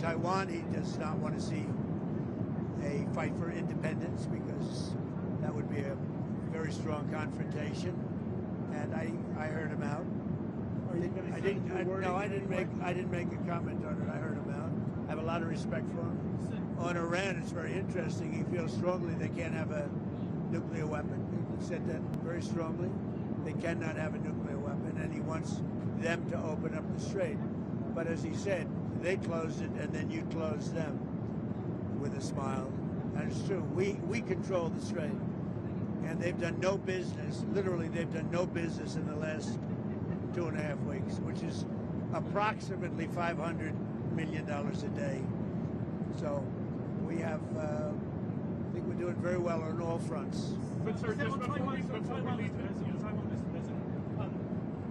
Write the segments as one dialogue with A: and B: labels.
A: Taiwan, he does not want to see a fight for independence because that would be a very strong confrontation. And I heard him out.
B: Are you going to say
A: I didn't make a comment on it. I heard him out. I have a lot of respect for him. On Iran, it's very interesting. He feels strongly they can't have a nuclear weapon. He said that very strongly. They cannot have a nuclear weapon, and he wants them to open up the strait. But as he said, they closed it, and then you closed them with a smile. And it's true. We control the strait. And they've done no business, literally they've done no business in the last 2.5 weeks, which is approximately $500 million a day. So we have, I think we're doing very well on all fronts.
C: But sir, just before we leave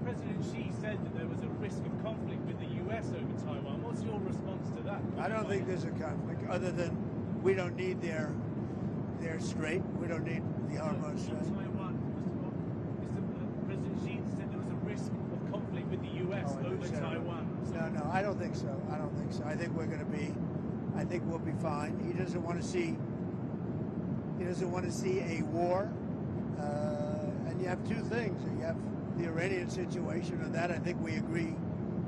C: President Xi said that there was a risk of conflict with the US over Taiwan. What's your response to that?
A: I don't think there's a conflict, other than we don't need their strait. We don't need the Hormuz Strait.
C: Taiwan, President Xi said there was a risk of conflict with the US over Taiwan.
A: No, I don't think so. I think we're going to be. I think we'll be fine. He doesn't want to see. He doesn't want to see a war. And you have two things. You have the Iranian situation, and that I think we agree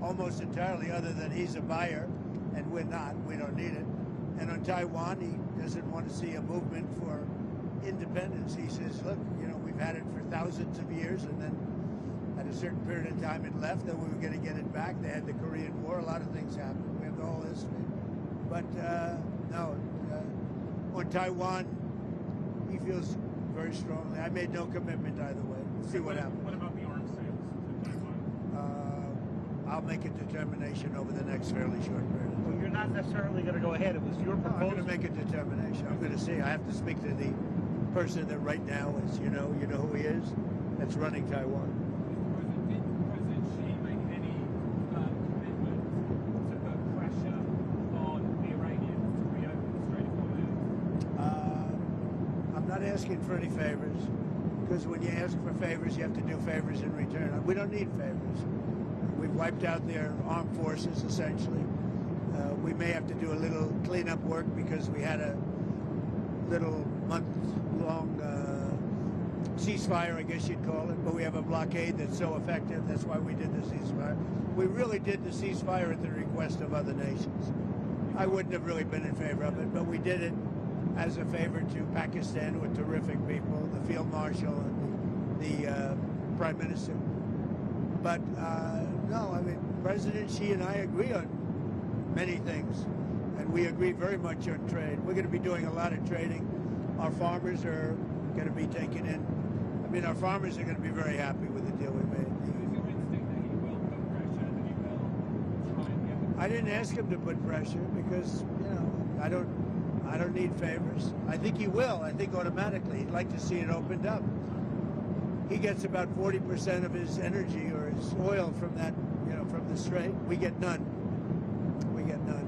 A: almost entirely. Other than he's a buyer, and we're not. We don't need it. And on Taiwan, he doesn't want to see a movement for independence. He says, look, we've had it for thousands of years, and then at a certain period of time it left, then we were going to get it back. They had the Korean War. A lot of things happened. We have the whole history. But, on Taiwan, he feels very strongly. I made no commitment either way. We'll see what happens.
C: What about the arms sales to Taiwan?
A: I'll make a determination over the next fairly short period.
B: Well, you're not necessarily going to go ahead. It was your proposal.
A: I'm going to make a determination. I'm going to see. I have to speak to the person that right now is, you know who he is, that's running Taiwan.
C: Did President Xi make any commitment to put pressure on the Iranians to reopen the Strait of Hormuz?
A: I'm not asking for any favors, because when you ask for favors, you have to do favors in return. We don't need favors. We've wiped out their armed forces, essentially. We may have to do a little cleanup work because we had a little month-long ceasefire, I guess you'd call it, but we have a blockade that's so effective. That's why we did the ceasefire. We really did the ceasefire at the request of other nations. I wouldn't have really been in favor of it, but we did it as a favor to Pakistan, with terrific people, the Field Marshal and the Prime Minister. But no, I mean, President Xi and I agree on many things, and we agree very much on trade. We're going to be doing a lot of trading. Our farmers are going to be taken in. I mean, our farmers are going to be very happy with the deal we made. I didn't ask him to put pressure because, I don't need favors. I think he will. I think automatically he'd like to see it opened up. He gets about 40% of his energy or his oil from that, from the strait. We get none.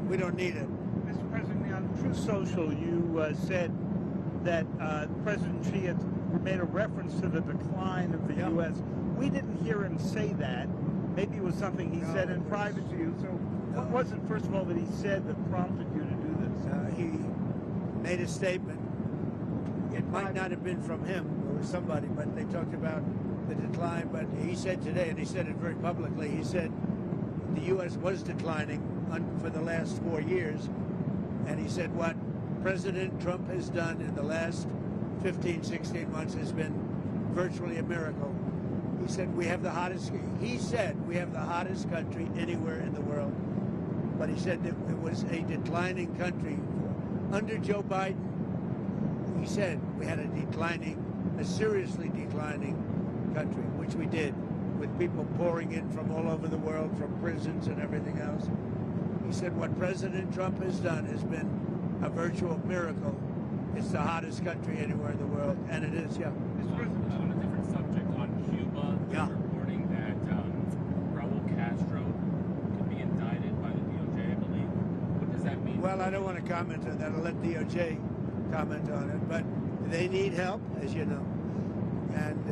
A: We don't need it.
B: Mr. President, on Truth Social, you said that President Xi had made a reference to the decline of the U.S. We didn't hear him say that. Maybe it was something he said in private to you. So what was it, first of all, that he said that prompted you to do this?
A: He made a statement. It might not have been from him or somebody, but they talked about the decline. But he said today, and he said it very publicly, he said the U.S. was declining for the last 4 years. And he said what President Trump has done in the last 15, 16 months has been virtually a miracle. He said we have the hottest country anywhere in the world. But he said that it was a declining country. Under Joe Biden, he said we had a seriously declining country, which we did, with people pouring in from all over the world, from prisons and everything else. He said what President Trump has done has been a virtual miracle. It's the hottest country anywhere in the world, and it is, yeah.
D: Mr. President, on a different subject, on Cuba, there's reporting that Raul Castro could be indicted by the DOJ, I believe. What does that mean?
A: Well, I don't want to comment on that. I'll let DOJ comment on it, but they need help, as you know. And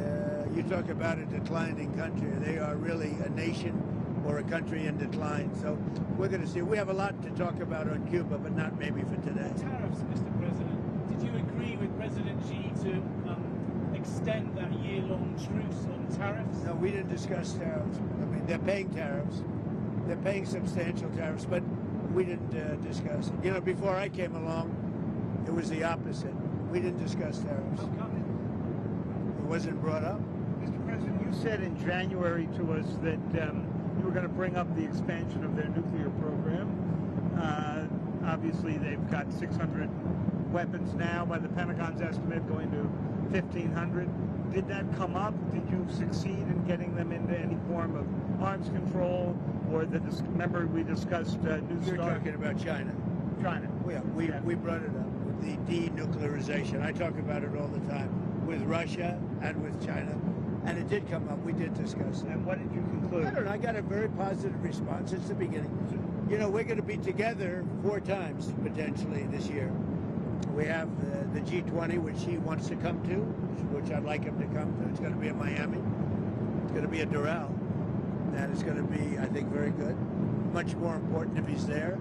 A: you talk about a declining country. They are really a nation or a country in decline. So we're going to see. We have a lot to talk about on Cuba, but not maybe for today.
C: Tariffs, Mr. President. Did you agree with President Xi to extend that year-long truce on tariffs?
A: No, we didn't discuss tariffs. I mean, they're paying tariffs. They're paying substantial tariffs, but we didn't discuss it. You know, before I came along, it was the opposite. We didn't discuss tariffs.
C: How come?
A: It wasn't brought up.
B: Mr. President, you said in January to us that you were going to bring up the expansion of their nuclear program. Obviously, they've got 600 weapons now, by the Pentagon's estimate, going to 1,500. Did that come up? Did you succeed in getting them into any form of arms control, or remember we discussed New
A: You're
B: START?
A: talking about China.
B: China.
A: Yeah, we brought it up with the denuclearization. I talk about it all the time with Russia and with China, and it did come up. We did discuss it.
B: And what did you conclude?
A: I don't know. I got a very positive response since the beginning. You know, we're going to be together 4 times potentially this year. We have the G20, which he wants to come to, which I'd like him to come to. It's going to be in Miami. It's going to be at Doral. And it's going to be, I think, very good. Much more important if he's there.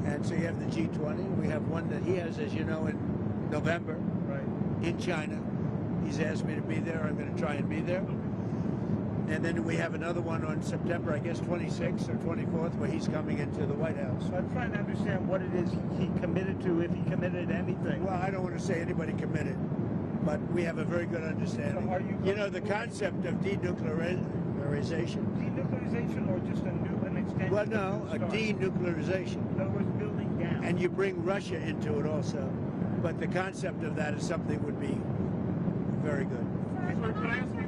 A: And so you have the G20. We have one that he has, as you know, in November,
B: Right.
A: in China. He's asked me to be there. I'm going to try and be there. And then we have another one on September, I guess, 26th or 24th, where he's coming into the White House.
B: So I'm trying to understand what it is he committed to, if he committed anything.
A: Well, I don't want to say anybody committed, but we have a very good understanding.
B: So are you
A: You know, the concept of denuclearization.
B: Denuclearization, or just an extension?
A: Well, no, a
B: START?
A: denuclearization.
B: In other words, building down.
A: And you bring Russia into it also. But the concept of that is something would be very good.
D: Sir, can I ask you?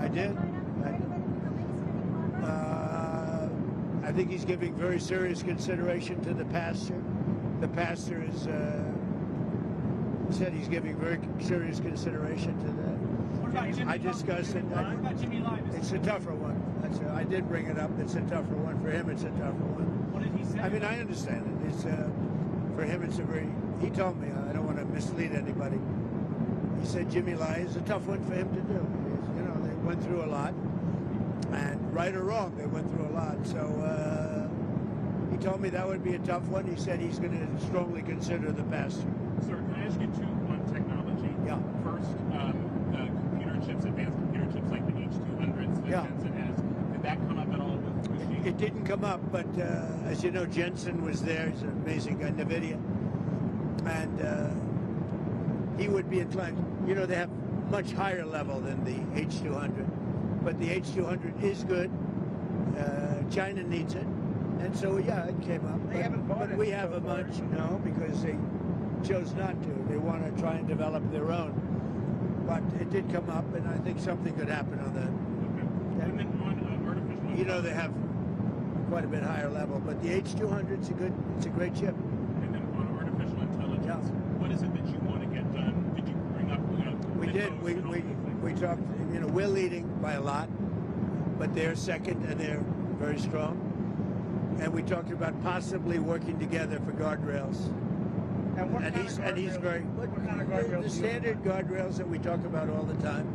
A: I did. I think he's giving very serious consideration to the pastor. The pastor is said he's giving very serious consideration to that.
C: What about Jimmy
A: I discussed it.
C: What about Jimmy Lai?
A: It's a tougher one. I did bring it up. It's a tougher one. For him, it's a tougher one.
C: What did he say?
A: I mean, I understand it. It's for him, it's a very. He told me. I don't want to mislead anybody. He said Jimmy Lai is a tough one for him to do. You know, they went through a lot, and right or wrong, they went through a lot. So he told me that would be a tough one. He said he's going to strongly consider the pastor.
D: Sir, can I ask you two on technology?
A: Yeah.
D: First, computer chips, advanced computer chips like the H200s that
A: Yeah.
D: Jensen has. Did that come up at all with Xi?
A: It didn't come up, but as you know, Jensen was there. He's an amazing guy, NVIDIA. And he would be inclined. You know, they have much higher level than the H200. But the H200 is good. China needs it. And so, yeah, it came up.
B: They haven't bought
A: but
B: it
A: we have
B: so
A: a
B: far.
A: bunch, no, because they chose not to. They want to try and develop their own. But it did come up, and I think something could happen on that.
D: Okay. And then on artificial
A: You know, they have quite a bit higher level, but the H200 it's a great chip.
D: And then on artificial intelligence, what is it that you want to get done? Did you bring up,
A: We did.
D: Windows and all those things?
A: We talked. You know, we're leading by a lot, but they're second, and they're very strong. And we talked about possibly working together for guardrails.
B: And what
A: And
B: kind
A: he's
B: of
A: and he's
B: guardrails-
A: very
B: what kind of guardrails
A: the
B: do you
A: standard guardrails that we talk about all the time.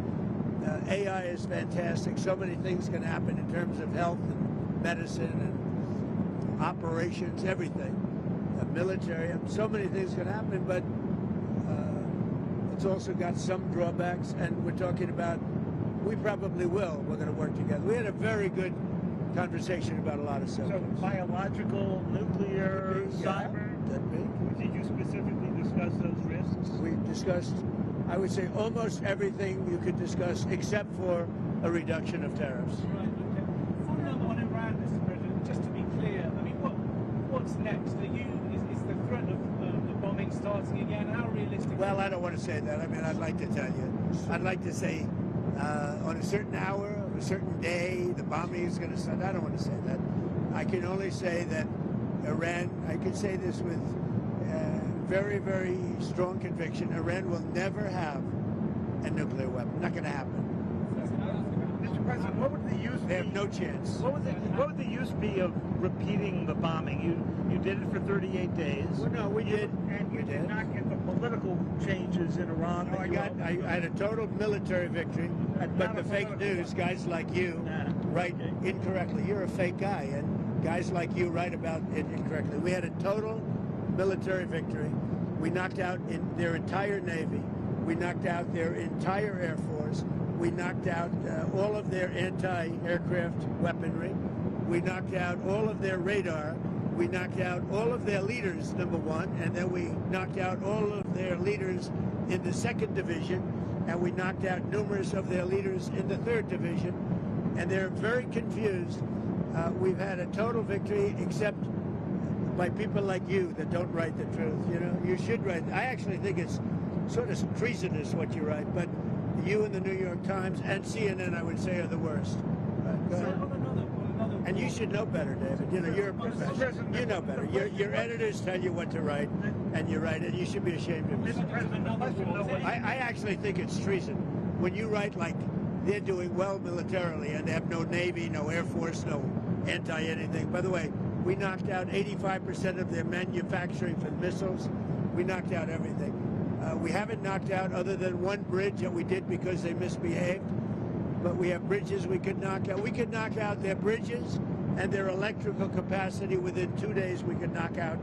A: AI is fantastic. So many things can happen in terms of health and medicine and operations, everything. Military, so many things can happen, but it's also got some drawbacks. And we're talking about, we probably will. We're going to work together. We had a very good conversation about a lot of
B: So
A: subjects.
B: biological, nuclear,
A: Yeah,
B: cyber.
A: could be.
B: Did you specifically discuss those risks?
A: We discussed, I would say, almost everything you could discuss except for a reduction of tariffs.
C: Right, okay. Following up on Iran, Mr. President, just to be clear, I mean, what's next? Is the threat of the bombing starting again? How realistic?
A: Well, I don't want to say that. I mean, I'd like to tell you. I'd like to say on a certain hour, of a certain day, the bombing is going to start. I don't want to say that. I can only say that Iran, I can say this with very, very strong conviction, Iran will never have a nuclear weapon. Not going to happen.
B: Mr. President, what would the use be?
A: They have no chance.
B: What would the use be of repeating the bombing? You did it for 38 days.
A: Well, no, we did.
B: And you did not get the political changes in Iran.
A: No, I had a total military victory, but the fake news, guys like you write incorrectly. You're a fake guy, and guys like you write about it incorrectly. We had a total military victory. We knocked out their entire Navy. We knocked out their entire Air Force. We knocked out all of their anti-aircraft weaponry. We knocked out all of their radar. We knocked out all of their leaders, number one, and then we knocked out all of their leaders in the 2nd Division, and we knocked out numerous of their leaders in the 3rd Division, and they're very confused. We've had a total victory, except by people like you that don't write the truth. You know, you should write. I actually think it's sort of treasonous what you write, but you and the New York Times and CNN, I would say, are the worst. Go ahead. And you should know better, David. You know, you're a professional. You know better. Your editors tell you what to write, and you write it. You should be ashamed of yourself. I actually think it's treason. When you write like they're doing well militarily, and they have no Navy, no Air Force, no anti-anything. By the way, we knocked out 85% of their manufacturing for missiles. We knocked out everything. We haven't knocked out other than one bridge that we did because they misbehaved. But we have bridges we could knock out. We could knock out their bridges and their electrical capacity within 2 days. We could knock out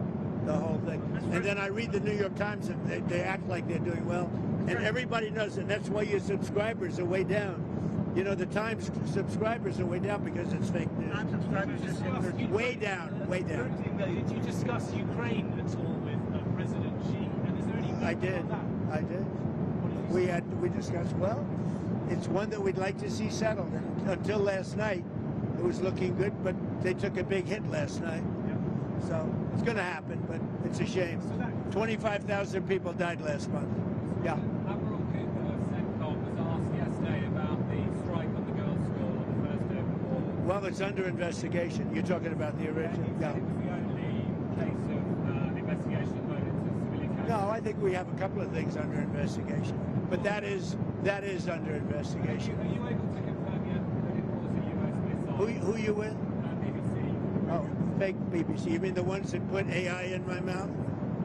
A: the whole thing. And then I read the New York Times and they act like they're doing well. And everybody knows it. That's why your subscribers are way down. You know, the Times subscribers are way down because it's fake news. Way down, way down.
E: Did you discuss Ukraine at all with President Xi? And is there any
A: I did. We discussed, well, it's one that we'd like to see settled. And until last night, it was looking good, but they took a big hit last night. Yeah. So it's going to happen, but it's a shame. 25,000 people died last month. Yeah.
C: Admiral CENTCOM was asked yesterday about the strike on the girls' school on the first day of the war.
A: Well, it's under investigation. You're talking about the original?
C: Yeah. It was the only case of investigation that went into civilian cases.
A: No, I think we have a couple of things under investigation, but that is under investigation.
C: Are you able to confirm yet that it was a US missile?
A: Who you with?
C: BBC.
A: Oh, fake BBC. You mean the ones that put AI in my mouth?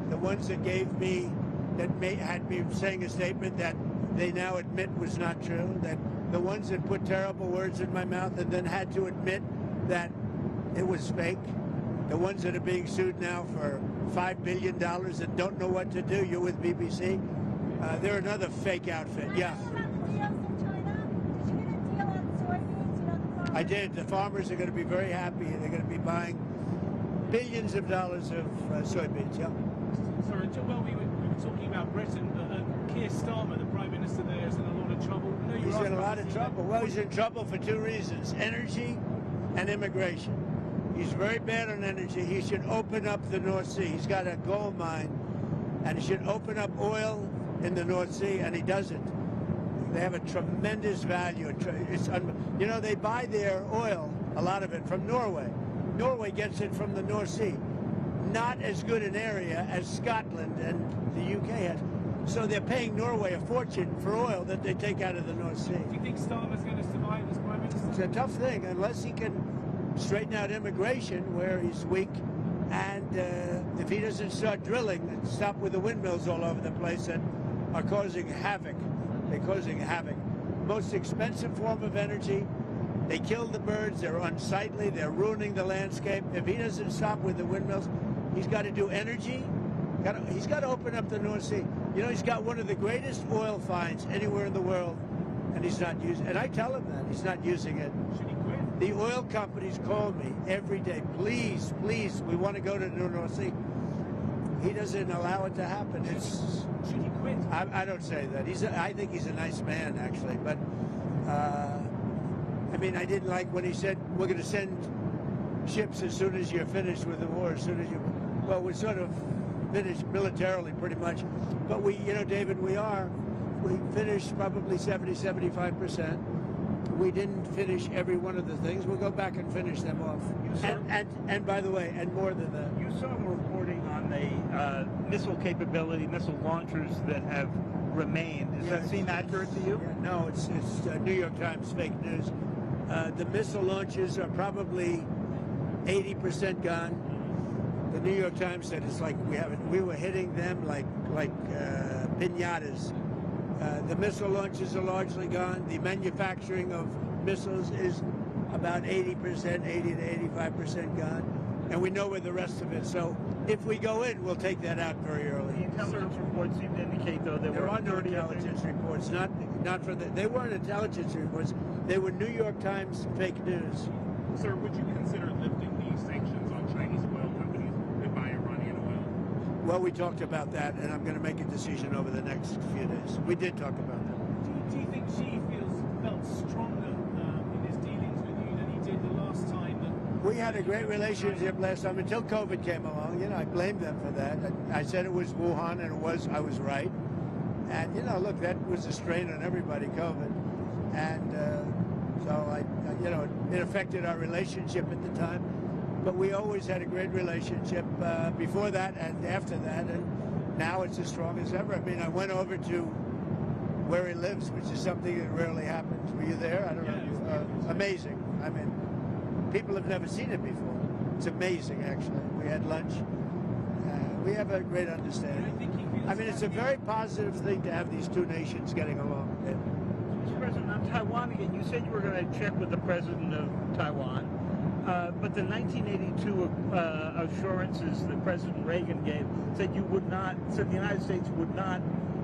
A: The ones that gave me, had me saying a statement that they now admit was not true? That the ones that put terrible words in my mouth and then had to admit that it was fake? The ones that are being sued now for $5 billion and don't know what to do? You're with BBC? They're another fake outfit. Yeah. I did. The farmers are going to be very happy. They're going to be buying billions of dollars of soybeans. Yeah.
E: Sorry, well, we were talking about Britain. Keir Starmer, the Prime Minister there, is in a lot of trouble.
A: He's in a lot of trouble. Well, he's in trouble for two reasons: energy and immigration. He's very bad on energy. He should open up the North Sea. He's got a gold mine, and he should open up oil in the North Sea, and he doesn't. They have a tremendous value. You know, they buy their oil, a lot of it, from Norway. Norway gets it from the North Sea. Not as good an area as Scotland and the UK has. So they're paying Norway a fortune for oil that they take out of the North Sea.
E: Do you think Starmer's going to survive as Prime Minister?
A: It's a tough thing, unless he can straighten out immigration where he's weak. And if he doesn't start drilling and stop with the windmills all over the place that are causing havoc. They're causing havoc. Most expensive form of energy. They kill the birds. They're unsightly. They're ruining the landscape. If he doesn't stop with the windmills, he's got to do energy. He's got to open up the North Sea. You know, he's got one of the greatest oil finds anywhere in the world, and he's not using it. And I tell him that. He's not using it.
E: Should he quit?
A: The oil companies call me every day. Please, please, we want to go to the North Sea. He doesn't allow it to happen.
E: Should he quit?
A: I don't say that. I think he's a nice man, actually. But, I mean, I didn't like when he said, we're going to send ships as soon as you're finished with the war, as soon as you... Well, we're sort of finished militarily, pretty much. But we, you know, David, we finished probably 70-75%. We didn't finish every one of the things. We'll go back and finish them off. And by the way, and more than that.
B: You saw reporting on the missile capability, missile launchers that have remained. Does that seem accurate to you?
A: Yeah, no, it's New York Times fake news. The missile launches are probably 80% gone. The New York Times said it's like we were hitting them like pinatas. The missile launches are largely gone. The manufacturing of missiles is about 80%, 80 to 85% gone. And we know where the rest of it. So if we go in, we'll take that out very early.
B: The intelligence reports seem to indicate, though,
A: there are no intelligence reports. Not for they weren't intelligence reports. They were New York Times fake news.
D: Sir, would you consider lifting these sanctions on Chinese oil companies that buy Iranian oil?
A: Well, we talked about that, and I'm going to make a decision over the next few days. We did talk about that.
E: Do you think Xi felt stronger in his dealings with you than he did the last time?
A: We had a great relationship last time until COVID came along. You know, I blamed them for that. I said it was Wuhan, and I was right. And, you know, look, that was a strain on everybody, COVID. And so, it affected our relationship at the time. But we always had a great relationship before that and after that. And now it's as strong as ever. I mean, I went over to where he lives, which is something that rarely happens. Were you there? I don't know. Amazing. I mean, people have never seen it before. It's amazing, actually. We had lunch. We have a great understanding. I mean, it's a very positive thing to have these two nations getting along.
B: Mr. President, on Taiwan again, you said you were going to check with the president of Taiwan, but the 1982 assurances that President Reagan gave said the United States would not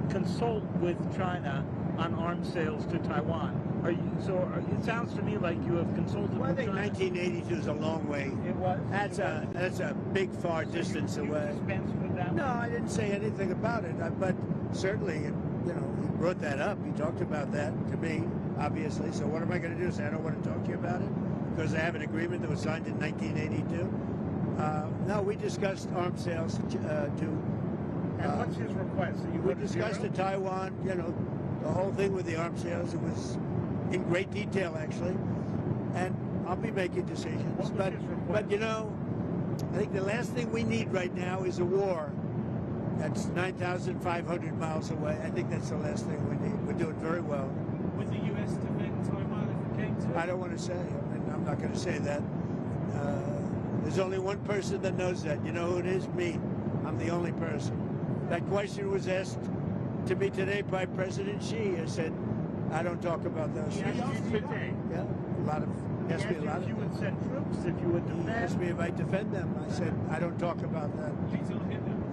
B: consult with China on arms sales to Taiwan. It sounds to me like you have consulted with China.
A: I think 1982 is a long way.
B: It was.
A: That's a big, far distance away.
B: Dispense with that?
A: No, I didn't say anything about it. But certainly, he brought that up. He talked about that to me, obviously. So what am I going to do? Say I don't want to talk to you about it because I have an agreement that was signed in 1982. No, we discussed arms sales to.
B: And what's his request?
A: We discussed to Taiwan. The whole thing with the arms sales. It was in great detail, actually, and I'll be making decisions. But I think the last thing we need right now is a war that's 9,500 miles away. I think that's the last thing we need. We're doing very well.
E: Would the U.S. defend Taiwan if it came to it?
A: I don't want to say. I mean, I'm not going to say that. There's only one person that knows that. You know who it is? Me. I'm the only person. That question was asked to me today by President Xi. I said, I don't talk about those things. Yeah,
B: He asked you if you would send troops, if you would defend.
A: He asked me if I defend them. I said, I don't talk about that.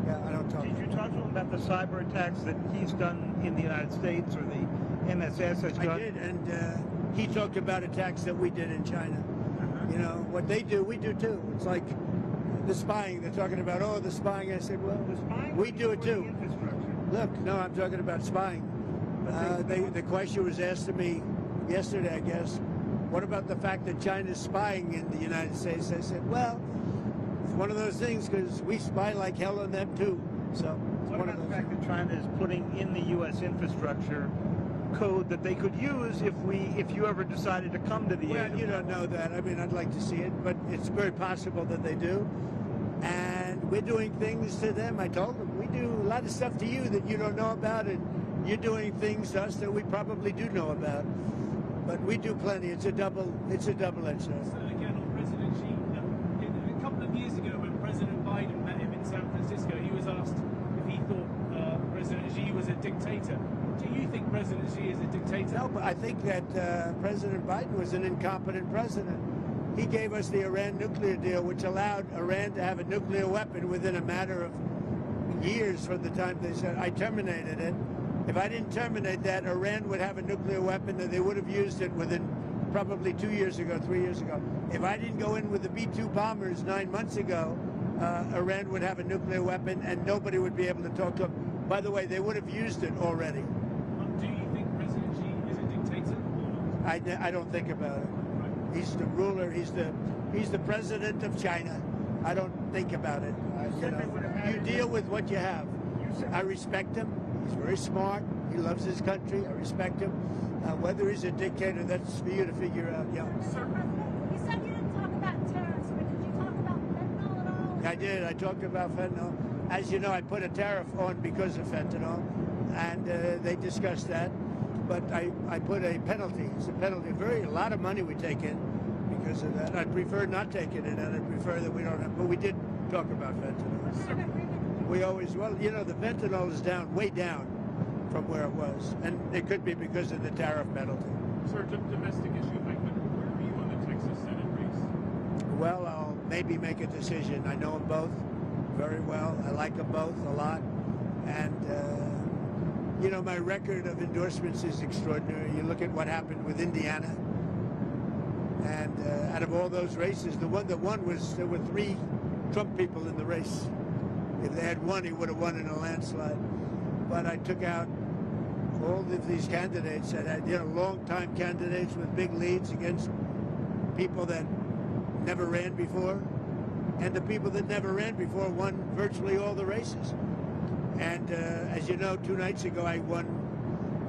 A: Yeah, I don't talk.
B: Did you talk to him about the cyber attacks that he's done in the United States or the MSS has done?
A: I did, and he talked about attacks that we did in China. You know, what they do, we do too. It's like the spying. They're talking about, the spying. I said, well,
B: the spying
A: we do it too.
B: Look,
A: no, I'm talking about spying. The question was asked to me yesterday, I guess, what about the fact that China's spying in the United States? I said, well, it's one of those things because we spy like hell on them too. So
B: what about the fact that China is putting in the U.S. infrastructure code that they could use if you ever decided to come to the
A: Well, you don't know that. I mean, I'd like to see it, but it's very possible that they do. And we're doing things to them. I told them, we do a lot of stuff to you that you don't know about, and you're doing things to us that we probably do know about. But we do plenty. It's a double-edged sword.
E: So again, on President Xi, a couple of years ago when President Biden met him in San Francisco, he was asked if he thought President Xi was a dictator. Do you think President Xi is a dictator?
A: No, but I think that President Biden was an incompetent president. He gave us the Iran nuclear deal, which allowed Iran to have a nuclear weapon within a matter of years from the time they said, I terminated it. If I didn't terminate that, Iran would have a nuclear weapon and they would have used it within probably 2 years ago, 3 years ago. If I didn't go in with the B-2 bombers 9 months ago, Iran would have a nuclear weapon and nobody would be able to talk to them. By the way, they would have used it already.
E: Do you think President Xi is a dictator or not?
A: I don't think about it. He's the ruler. He's the president of China. I don't think about it. You deal with what you have. I respect him. He's very smart. He loves his country. I respect him. Whether he's a dictator, that's for you to figure out. Yeah.
F: Sir, you said you didn't talk about tariffs, but did you talk about fentanyl at all?
A: I did. I talked about fentanyl. As you know, I put a tariff on because of fentanyl, and they discussed that. But I put a penalty. It's a penalty. A lot of money we take in because of that. I'd prefer not taking it, and I'd prefer that we don't have. But we did talk about fentanyl. We always, well, you know, the fentanyl is down, way down from where it was. And it could be because of the tariff penalty.
D: Sir, domestic issue, Mike, but where are you on the Texas Senate race?
A: Well, I'll maybe make a decision. I know them both very well. I like them both a lot. And, you know, my record of endorsements is extraordinary. You look at what happened with Indiana. And out of all those races, the one that won was, there were 3 Trump people in the race. If they had won, he would have won in a landslide. But I took out all of these candidates that had, you know, long-time candidates with big leads against people that never ran before. And the people that never ran before won virtually all the races. And as you know, 2 nights ago, I won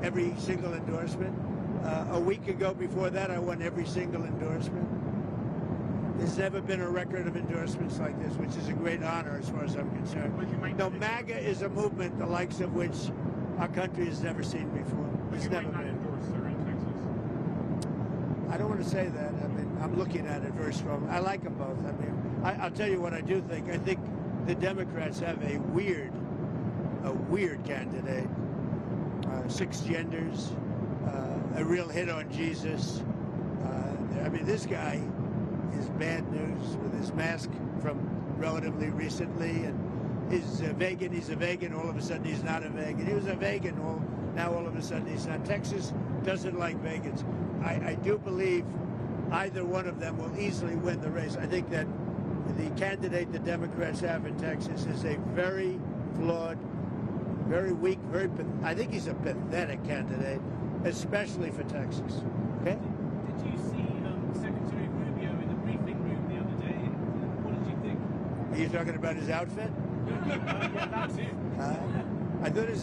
A: every single endorsement. A week ago before that, I won every single endorsement. There's never been a record of endorsements like this, which is a great honor as far as I'm concerned. No, MAGA is a movement the likes of which our country has never seen before. It's never been.
D: Endorse, sir, in Texas?
A: I don't want to say that. I mean, I'm looking at it very strongly. I like them both. I mean, I'll tell you what I do think. I think the Democrats have a weird candidate. 6 genders, a real hit on Jesus. I mean, this guy is bad news with his mask from relatively recently, and he's vegan. He's a vegan. All of a sudden, he's not a vegan. He was a vegan. Now all of a sudden, he's not. Texas doesn't like vegans. I do believe either one of them will easily win the race. I think that the candidate the Democrats have in Texas is a very flawed, very weak, I think he's a pathetic candidate, especially for Texas. Okay?
E: Did you see Secretary Rubio in the briefing room the other day? What did you think?
A: Are you talking about his outfit?
E: Yeah, that's it.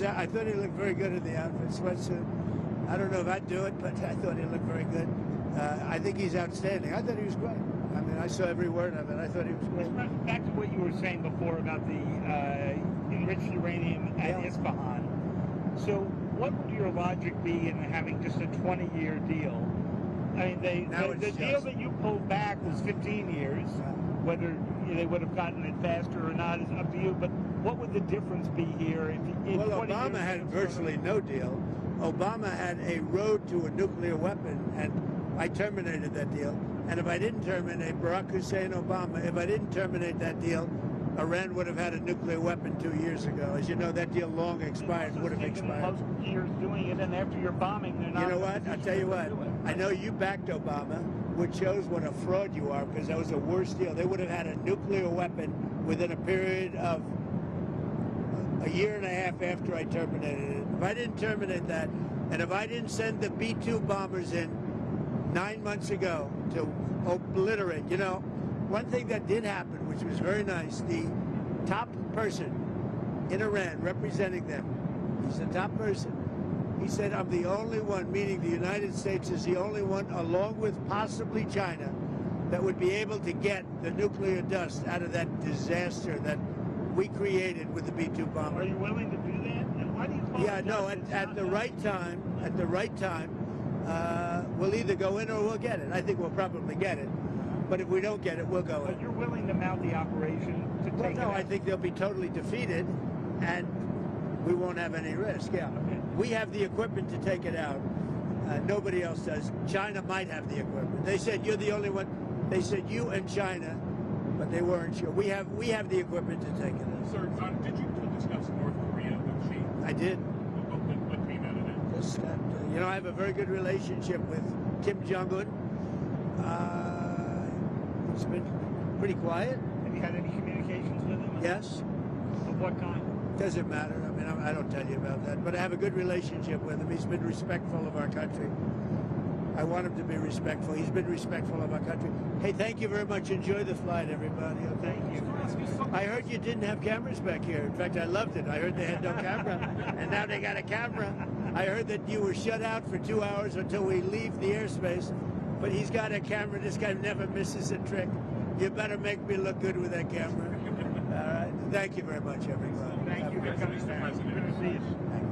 A: I thought he looked very good in the outfit, sweatsuit. I don't know if I'd do it, but I thought he looked very good. I think he's outstanding. I thought he was great. I mean, I saw every word of it. I thought he was great.
B: Back to what you were saying before about the enriched uranium at Isfahan. So what would your logic be in having just a 20-year deal? I mean, the deal that you pulled back was 15 years. Whether they would have gotten it faster or not is up to you. But what would the difference be here?
A: Well, Obama had virtually no deal. Obama had a road to a nuclear weapon, and I terminated that deal. And if I didn't terminate, Barack Hussein Obama, if I didn't terminate that deal, Iran would have had a nuclear weapon 2 years ago. As you know, that deal long expired, would have expired.
B: Most years doing it, and after you're bombing, they're not.
A: You know what? I'll tell you what. I know you backed Obama, which shows what a fraud you are, because that was the worst deal. They would have had a nuclear weapon within a period of a year and a half after I terminated it. If I didn't terminate that, and if I didn't send the B-2 bombers in 9 months ago to obliterate, you know, one thing that did happen, which was very nice, the top person in Iran representing them, he's the top person, he said, I'm the only one, meaning the United States is the only one, along with possibly China, that would be able to get the nuclear dust out of that disaster that we created with the B-2 bomber.
B: Are you willing to do that? And why do you call
A: Yeah, no, at the right time, we'll either go in or we'll get it. I think we'll probably get it. But if we don't get it, we'll go in.
B: But you're willing to mount the operation to take it out?
A: No, I think they'll be totally defeated, and we won't have any risk, yeah.
B: Okay.
A: We have the equipment to take it out. Nobody else does. China might have the equipment. They said, you're the only one. They said, you and China, but they weren't sure. We have the equipment to take it out.
D: Sir, did you discuss North Korea with Xi?
A: I did.
D: What came out of it?
A: Just that, you know, I have a very good relationship with Kim Jong-un. It's been pretty quiet.
B: Have you had any communications with him?
A: Yes.
B: Of what kind?
A: Doesn't matter. I mean, I don't tell you about that. But I have a good relationship with him. He's been respectful of our country. I want him to be respectful. He's been respectful of our country. Hey, thank you very much. Enjoy the flight, everybody. Oh, thank you. I heard you didn't have cameras back here. In fact, I loved it. I heard they had no camera, and now they got a camera. I heard that you were shut out for 2 hours until we leave the airspace. But he's got a camera. This guy never misses a trick. You better make me look good with that camera. All right. Thank you very much, everybody.
B: Thank you for coming back. Good to see you.
A: Thank you.